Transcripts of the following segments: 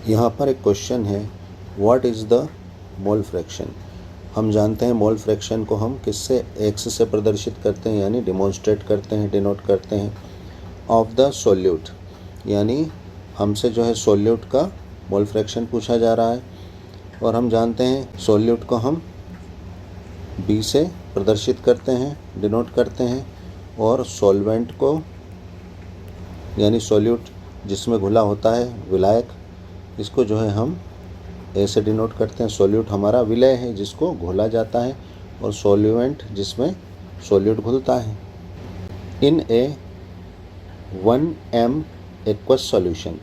यहाँ पर एक क्वेश्चन है, what is the mole fraction. हम जानते हैं मोल फ्रैक्शन को हम किससे, एक्स से प्रदर्शित करते हैं, यानी डिमॉन्स्ट्रेट करते हैं, डिनोट करते हैं, ऑफ द सोल्यूट। यानी हमसे जो है सोल्यूट का मोल फ्रैक्शन पूछा जा रहा है और हम जानते हैं सोल्यूट को हम बी से प्रदर्शित करते हैं, डिनोट करते हैं, और सॉल्वेंट को यानी सोल्यूट जिसमें घुला होता है विलायक, इसको जो है हम ए से डिनोट करते हैं। सोल्यूट हमारा विलय है जिसको घोला जाता है, और सॉल्वेंट जिसमें सोल्यूट घुलता है। इन ए 1m एक्वस सॉल्यूशन,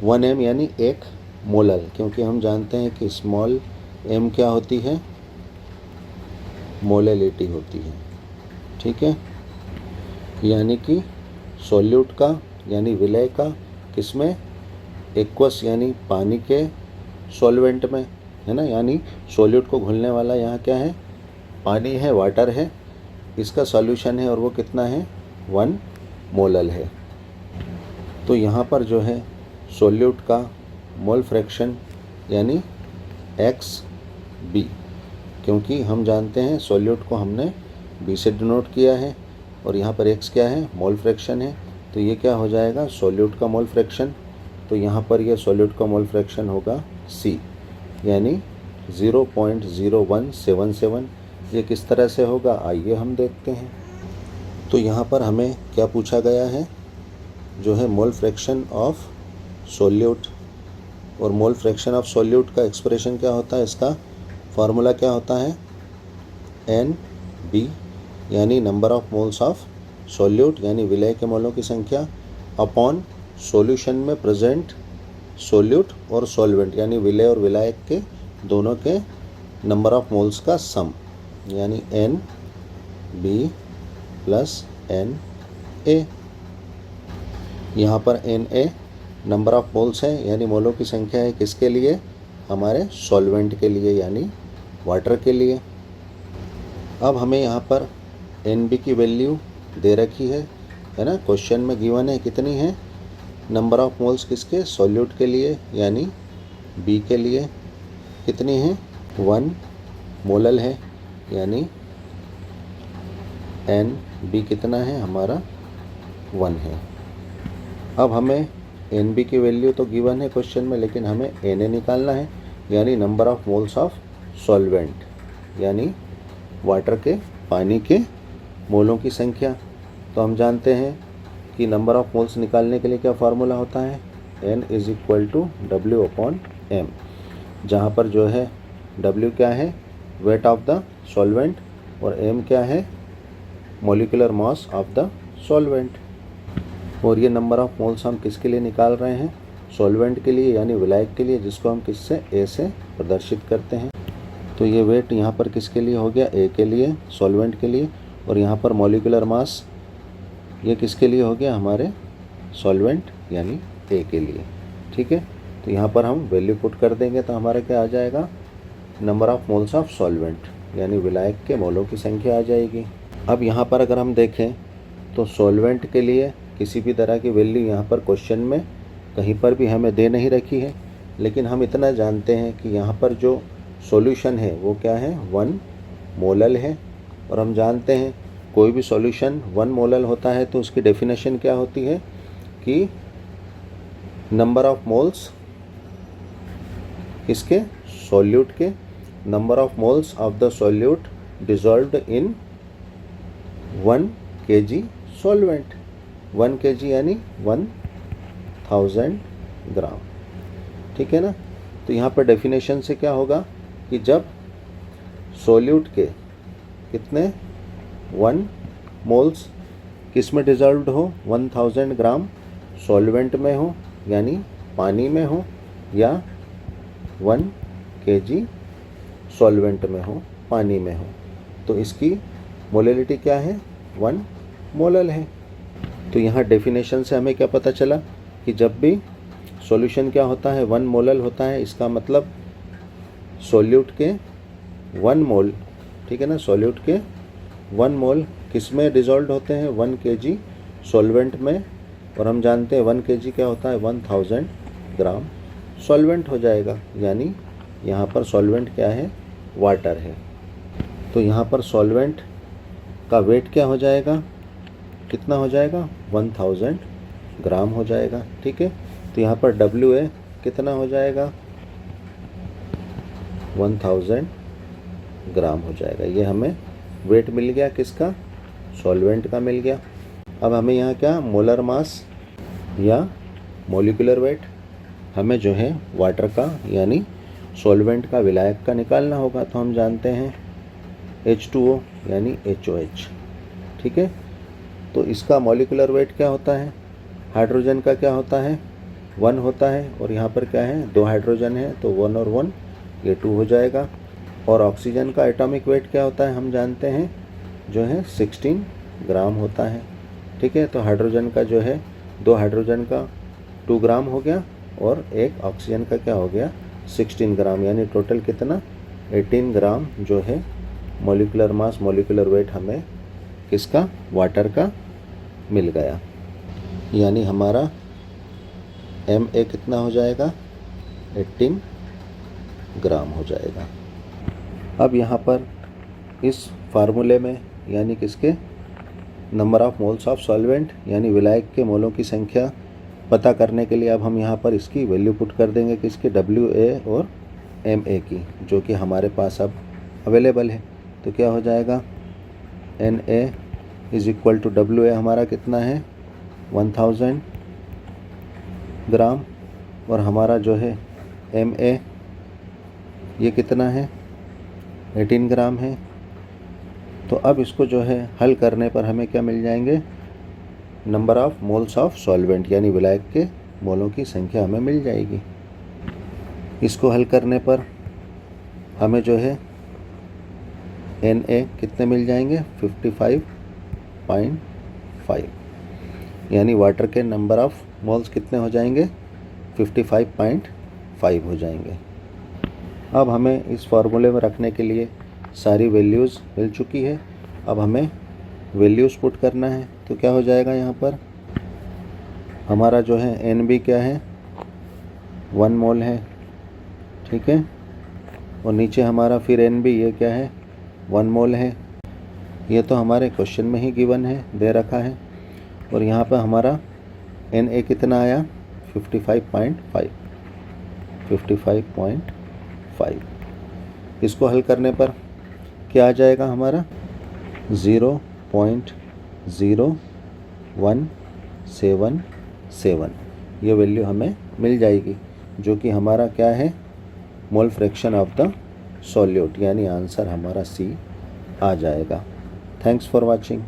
1m यानी 1 मोलर, क्योंकि हम जानते हैं कि स्मॉल m क्या होती है, मोलेलिटी होती है। ठीक है, यानी कि सॉल्यूट का यानी विलय का किसमें, एक्वस यानी पानी के सॉल्वेंट में, है ना। यानी सॉल्यूट को घुलने वाला यहाँ क्या है, पानी है, वाटर है, इसका सॉल्यूशन है और वो कितना है, 1 मोलल है। तो यहाँ पर जो है सॉल्यूट का मोल फ्रैक्शन यानी XB, क्योंकि हम जानते हैं सॉल्यूट को हमने B से डिनोट किया है और यहाँ पर X क्या है, मोल फ्रैक्शन है। तो ये क्या हो जाएगा, सॉल्यूट का मोल फ्रैक्शन। तो यहाँ पर ये सॉल्यूट का मोल फ्रैक्शन होगा C, यानी 0.0177। ये किस तरह से होगा, आइए हम देखते हैं। तो यहाँ पर हमें क्या पूछा गया है, जो है मोल फ्रैक्शन ऑफ सॉल्यूट, और मोल फ्रैक्शन ऑफ सॉल्यूट का एक्सप्रेशन क्या होता है, इसका फार्मूला क्या होता है, NB, यानी number of moles of solute यानी विलय के मोलों की संख्या, अपॉन सॉल्यूशन में प्रेजेंट सॉल्यूट और सॉल्वेंट यानी विलय और विलायक के दोनों के नंबर ऑफ मोल्स का सम, यानी NB प्लस NA। यहाँ पर NA नंबर ऑफ मोल्स है यानी मोलों की संख्या है, किसके लिए, हमारे सॉल्वेंट के लिए यानी वाटर के लिए। अब हमें यहाँ पर NB की वैल्यू दे रखी है ना, क्वेश्चन में गिवन है, कितनी है, नंबर ऑफ मोल्स किसके, सॉल्यूट के लिए यानी B के लिए कितनी है, 1 मोलल है, यानी NB कितना है हमारा, 1 है। अब हमें NB की वैल्यू तो गिवन है क्वेश्चन में, लेकिन हमें NA निकालना है, यानी number of moles of solvent यानी वाटर के, पानी के मोलों की संख्या। तो हम जानते हैं कि नंबर ऑफ मोल्स निकालने के लिए क्या फार्मूला होता है, N is equal to W/M, जहाँ पर जो है W क्या है, वेट ऑफ द सॉल्वेंट, और M क्या है, molecular mass of the solvent. और ये नंबर ऑफ मोल्स हम किसके लिए निकाल रहे हैं, सॉल्वेंट के लिए यानी विलायक के लिए, जिसको हम किससे, A से प्रदर्शित करते हैं। तो ये वेट यहाँ पर किसके लिए हो गया, A के लिए, सॉल्वेंट के लिए, और यहाँ पर मॉलिक्यूलर मास ये किसके लिए हो गया, हमारे सॉल्वेंट यानी A के लिए। ठीक है, तो यहाँ पर हम वैल्यू पुट कर देंगे तो हमारा क्या आ जाएगा, number of moles of solvent यानी विलायक के मोलों की संख्या आ जाएगी। अब यहाँ पर अगर हम देखें तो सॉल्वेंट के लिए किसी भी तरह की वैल्यू यहाँ पर क्वेश्चन में कहीं पर भी हमें दे नहीं रखी है, लेकिन हम इतना जानते हैं कि यहाँ पर जो सॉल्यूशन है वो क्या है, 1 मोलल है, और हम जानते हैं कोई भी सॉल्यूशन 1 मोलल होता है तो उसकी डेफिनेशन क्या होती है कि नंबर ऑफ मोल्स किसके, सॉल्यूट के, number of moles of the solute dissolved in 1 kg solvent, 1 kg यानी 1000 ग्राम। ठीक है ना। तो यहाँ पर डेफिनेशन से क्या होगा कि जब सॉल्यूट के कितने 1 मोल्स किस में डिसॉल्व्ड हो, 1000 ग्राम सॉल्वेंट में हो यानी पानी में हो, या 1 kg सॉल्वेंट में हो, पानी में हो, तो इसकी मोलैलिटी क्या है, 1 मोलल है। तो यहाँ डेफिनेशन से हमें क्या पता चला कि जब भी सॉल्यूशन क्या होता है, 1 मोलल होता है, इसका मतलब सॉल्यूट के 1 मोल, ठीक है ना, सॉल्यूट के 1 मोल किस में डिसॉल्व होते हैं, 1 kg सॉल्वेंट में, और हम जानते हैं 1 kg क्या होता है, 1000 ग्राम सॉल्वेंट हो जाएगा, यानी यहाँ पर सॉल्वेंट क्या है, वाटर है। तो यहाँ पर सॉल्वेंट का वेट क्या हो जाएगा, कितना हो जाएगा, 1000 ग्राम हो जाएगा। ठीक है, तो यहाँ पर WA कितना हो जाएगा, 1000 ग्राम हो जाएगा। ये हमें वेट मिल गया, किसका, सॉल्वेंट का मिल गया। अब हमें यहाँ क्या, मोलर मास या मॉलिक्यूलर वेट हमें जो है वाटर का यानी सॉल्वेंट का, विलायक का निकालना होगा। तो हम जानते हैं H2O यानी HOH। ठीक है, तो इसका मॉलिक्यूलर वेट क्या होता है, हाइड्रोजन का क्या होता है, 1 होता है, और यहाँ पर क्या है, 2 हाइड्रोजन है, तो 1 और 1 ये 2 हो जाएगा। और ऑक्सीजन का एटॉमिक वेट क्या होता है, हम जानते हैं जो है 16 ग्राम होता है। ठीक है, तो हाइड्रोजन का जो है 2 हाइड्रोजन का 2 ग्राम हो गया, और एक ऑक्सीजन का क्या हो गया, 16 ग्राम, यानी टोटल कितना, 18 ग्राम जो है मॉलिक्यूलर मास, मॉलिक्यूलर वेट हमें किसका, वाटर का मिल गया। यानी हमारा MA कितना हो जाएगा, 18 ग्राम हो जाएगा। अब यहाँ पर इस फार्मूले में यानी किसके, number of moles of solvent यानी विलायक के मोलों की संख्या पता करने के लिए अब हम यहाँ पर इसकी वैल्यू पुट कर देंगे, किसके, WA और MA की, जो कि हमारे पास अब अवेलेबल है। तो क्या हो जाएगा, NA is equal to WA हमारा कितना है, 1000 ग्राम, और हमारा जो है MA ये कितना है, 18 ग्राम है। तो अब इसको जो है हल करने पर हमें क्या मिल जाएंगे, number of moles of solvent यानी विलायक के मोलों की संख्या हमें मिल जाएगी। इसको हल करने पर हमें जो है NA कितने मिल जाएंगे, 55.5, यानी वाटर के नंबर ऑफ मोल्स कितने हो जाएंगे, 55.5 हो जाएंगे। अब हमें इस फार्मूले में रखने के लिए सारी वैल्यूज़ मिल चुकी है। अब हमें वैल्यूज़ पुट करना है। तो क्या हो जाएगा, यहाँ पर हमारा जो है NB क्या है, 1 मोल है। ठीक है, और नीचे हमारा फिर NB ये क्या है, 1 मोल है। ये तो हमारे क्वेश्चन में ही गिवन है, दे रखा है। और यहाँ पर हमारा NA कितना आया, 55.5। इसको हल करने पर क्या आ जाएगा हमारा, 0.0177 ये वैल्यू हमें मिल जाएगी, जो कि हमारा क्या है, mole fraction of the solute, यानी आंसर हमारा C आ जाएगा। Thanks for watching.